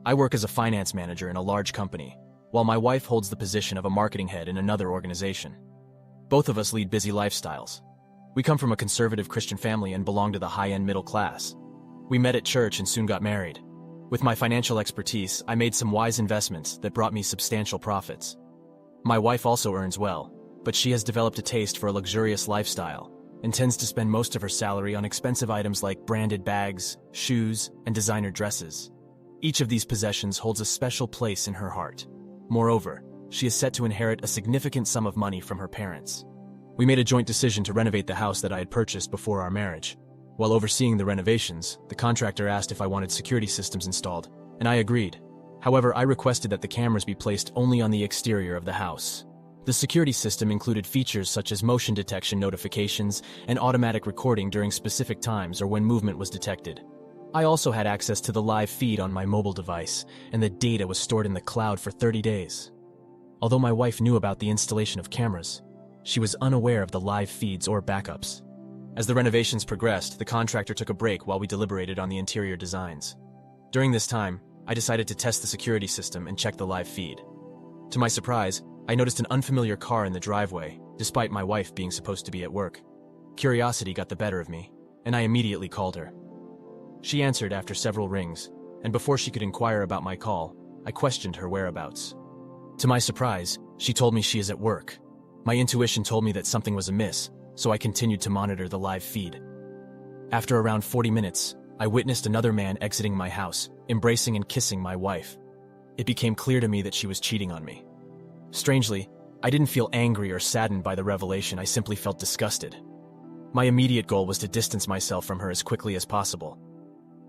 I work as a finance manager in a large company, while my wife holds the position of a marketing head in another organization. Both of us lead busy lifestyles. We come from a conservative Christian family and belong to the high-end middle class. We met at church and soon got married. With my financial expertise, I made some wise investments that brought me substantial profits. My wife also earns well, but she has developed a taste for a luxurious lifestyle and tends to spend most of her salary on expensive items like branded bags, shoes, and designer dresses. Each of these possessions holds a special place in her heart. Moreover, she is set to inherit a significant sum of money from her parents. We made a joint decision to renovate the house that I had purchased before our marriage. While overseeing the renovations, the contractor asked if I wanted security systems installed, and I agreed. However, I requested that the cameras be placed only on the exterior of the house. The security system included features such as motion detection notifications and automatic recording during specific times or when movement was detected. I also had access to the live feed on my mobile device, and the data was stored in the cloud for 30 days. Although my wife knew about the installation of cameras, she was unaware of the live feeds or backups. As the renovations progressed, the contractor took a break while we deliberated on the interior designs. During this time, I decided to test the security system and check the live feed. To my surprise, I noticed an unfamiliar car in the driveway, despite my wife being supposed to be at work. Curiosity got the better of me, and I immediately called her. She answered after several rings, and before she could inquire about my call, I questioned her whereabouts. To my surprise, she told me she is at work. My intuition told me that something was amiss, so I continued to monitor the live feed. After around 40 minutes, I witnessed another man exiting my house, embracing and kissing my wife. It became clear to me that she was cheating on me. Strangely, I didn't feel angry or saddened by the revelation. I simply felt disgusted. My immediate goal was to distance myself from her as quickly as possible.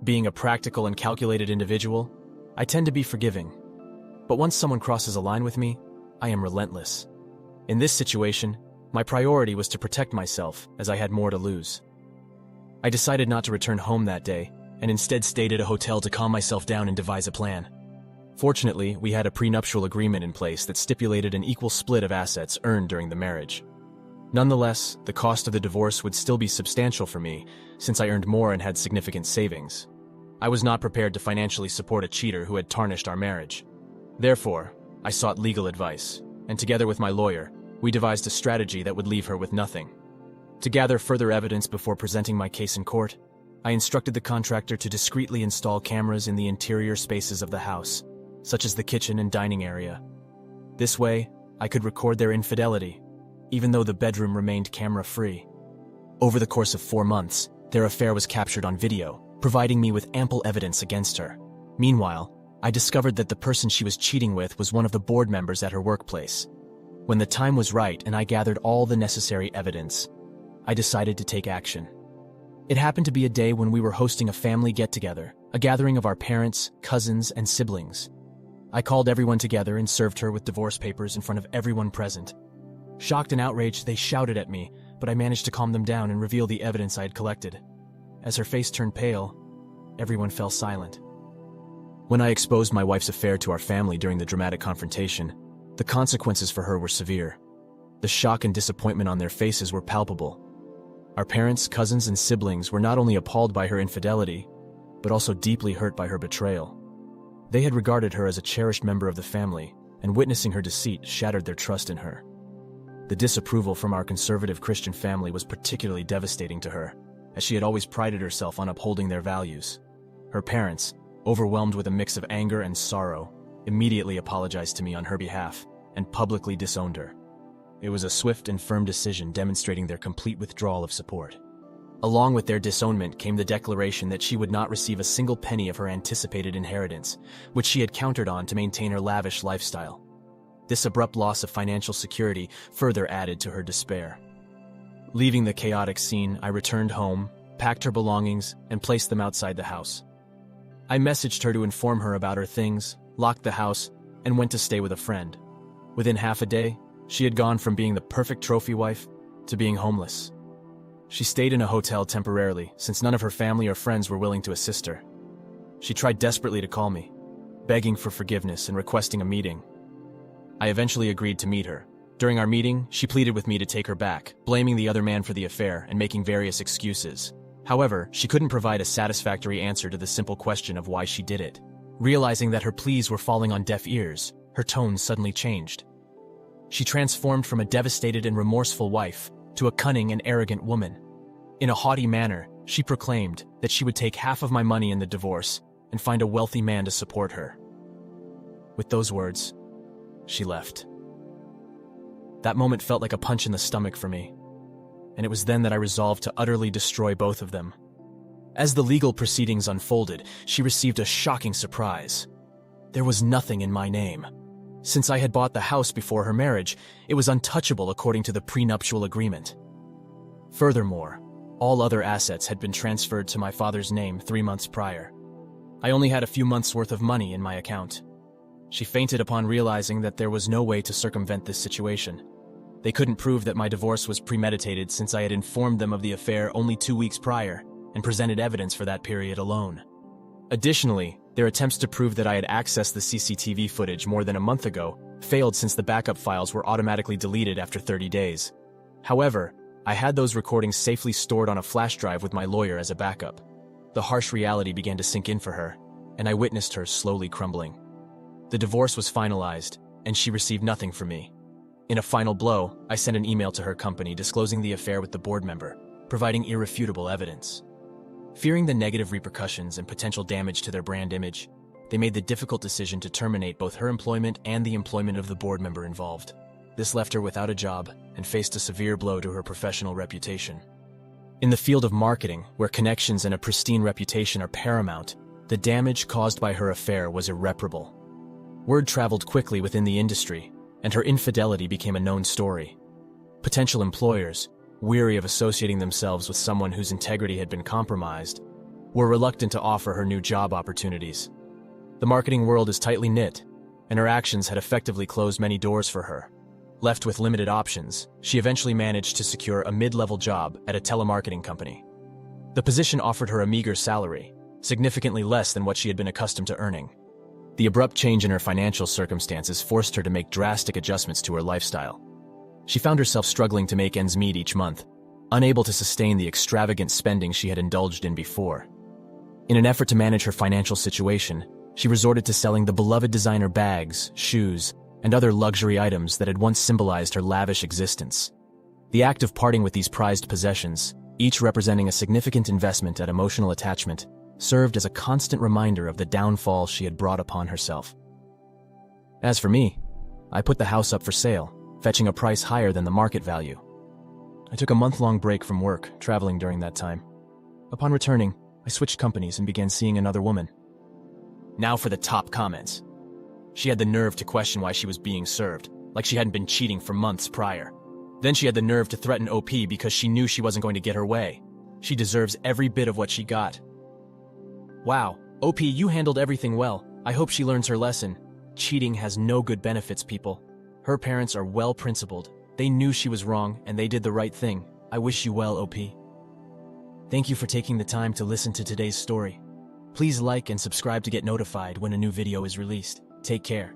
Being a practical and calculated individual, I tend to be forgiving. But once someone crosses a line with me, I am relentless. In this situation, my priority was to protect myself, as I had more to lose. I decided not to return home that day, and instead stayed at a hotel to calm myself down and devise a plan. Fortunately, we had a prenuptial agreement in place that stipulated an equal split of assets earned during the marriage. Nonetheless, the cost of the divorce would still be substantial for me, since I earned more and had significant savings. I was not prepared to financially support a cheater who had tarnished our marriage. Therefore, I sought legal advice, and together with my lawyer, we devised a strategy that would leave her with nothing. To gather further evidence before presenting my case in court, I instructed the contractor to discreetly install cameras in the interior spaces of the house, such as the kitchen and dining area. This way, I could record their infidelity, even though the bedroom remained camera-free. Over the course of 4 months, their affair was captured on video, providing me with ample evidence against her. Meanwhile, I discovered that the person she was cheating with was one of the board members at her workplace. When the time was right and I gathered all the necessary evidence, I decided to take action. It happened to be a day when we were hosting a family get-together, a gathering of our parents, cousins, and siblings. I called everyone together and served her with divorce papers in front of everyone present. Shocked and outraged, they shouted at me, but I managed to calm them down and reveal the evidence I had collected. As her face turned pale, everyone fell silent. When I exposed my wife's affair to our family during the dramatic confrontation, the consequences for her were severe. The shock and disappointment on their faces were palpable. Our parents, cousins, and siblings were not only appalled by her infidelity, but also deeply hurt by her betrayal. They had regarded her as a cherished member of the family, and witnessing her deceit shattered their trust in her. The disapproval from our conservative Christian family was particularly devastating to her, as she had always prided herself on upholding their values. Her parents, overwhelmed with a mix of anger and sorrow, immediately apologized to me on her behalf and publicly disowned her. It was a swift and firm decision demonstrating their complete withdrawal of support. Along with their disownment came the declaration that she would not receive a single penny of her anticipated inheritance, which she had counted on to maintain her lavish lifestyle. This abrupt loss of financial security further added to her despair. Leaving the chaotic scene, I returned home, packed her belongings, and placed them outside the house. I messaged her to inform her about her things, locked the house, and went to stay with a friend. Within half a day, she had gone from being the perfect trophy wife to being homeless. She stayed in a hotel temporarily, since none of her family or friends were willing to assist her. She tried desperately to call me, begging for forgiveness and requesting a meeting. I eventually agreed to meet her. During our meeting, she pleaded with me to take her back, blaming the other man for the affair and making various excuses. However, she couldn't provide a satisfactory answer to the simple question of why she did it. Realizing that her pleas were falling on deaf ears, her tone suddenly changed. She transformed from a devastated and remorseful wife to a cunning and arrogant woman. In a haughty manner, she proclaimed that she would take half of my money in the divorce and find a wealthy man to support her. With those words, she left. That moment felt like a punch in the stomach for me, and it was then that I resolved to utterly destroy both of them. As the legal proceedings unfolded, she received a shocking surprise. There was nothing in my name. Since I had bought the house before her marriage, it was untouchable according to the prenuptial agreement. Furthermore, all other assets had been transferred to my father's name 3 months prior. I only had a few months' worth of money in my account. She fainted upon realizing that there was no way to circumvent this situation. They couldn't prove that my divorce was premeditated since I had informed them of the affair only 2 weeks prior and presented evidence for that period alone. Additionally, their attempts to prove that I had accessed the CCTV footage more than a month ago failed since the backup files were automatically deleted after 30 days. However, I had those recordings safely stored on a flash drive with my lawyer as a backup. The harsh reality began to sink in for her, and I witnessed her slowly crumbling. The divorce was finalized, and she received nothing from me. In a final blow, I sent an email to her company disclosing the affair with the board member, providing irrefutable evidence. Fearing the negative repercussions and potential damage to their brand image, they made the difficult decision to terminate both her employment and the employment of the board member involved. This left her without a job and faced a severe blow to her professional reputation. In the field of marketing, where connections and a pristine reputation are paramount, the damage caused by her affair was irreparable. Word traveled quickly within the industry, and her infidelity became a known story. Potential employers, weary of associating themselves with someone whose integrity had been compromised, were reluctant to offer her new job opportunities. The marketing world is tightly knit, and her actions had effectively closed many doors for her. Left with limited options, she eventually managed to secure a mid-level job at a telemarketing company. The position offered her a meager salary, significantly less than what she had been accustomed to earning. The abrupt change in her financial circumstances forced her to make drastic adjustments to her lifestyle. She found herself struggling to make ends meet each month, unable to sustain the extravagant spending she had indulged in before. In an effort to manage her financial situation, she resorted to selling the beloved designer bags, shoes, and other luxury items that had once symbolized her lavish existence. The act of parting with these prized possessions, each representing a significant investment at emotional attachment, served as a constant reminder of the downfall she had brought upon herself. As for me, I put the house up for sale, fetching a price higher than the market value. I took a month-long break from work, traveling during that time. Upon returning, I switched companies and began seeing another woman. Now for the top comments. She had the nerve to question why she was being served, like she hadn't been cheating for months prior. Then she had the nerve to threaten OP because she knew she wasn't going to get her way. She deserves every bit of what she got. Wow, OP, you handled everything well. I hope she learns her lesson. Cheating has no good benefits, people. Her parents are well-principled. They knew she was wrong, and they did the right thing. I wish you well, OP. Thank you for taking the time to listen to today's story. Please like and subscribe to get notified when a new video is released. Take care.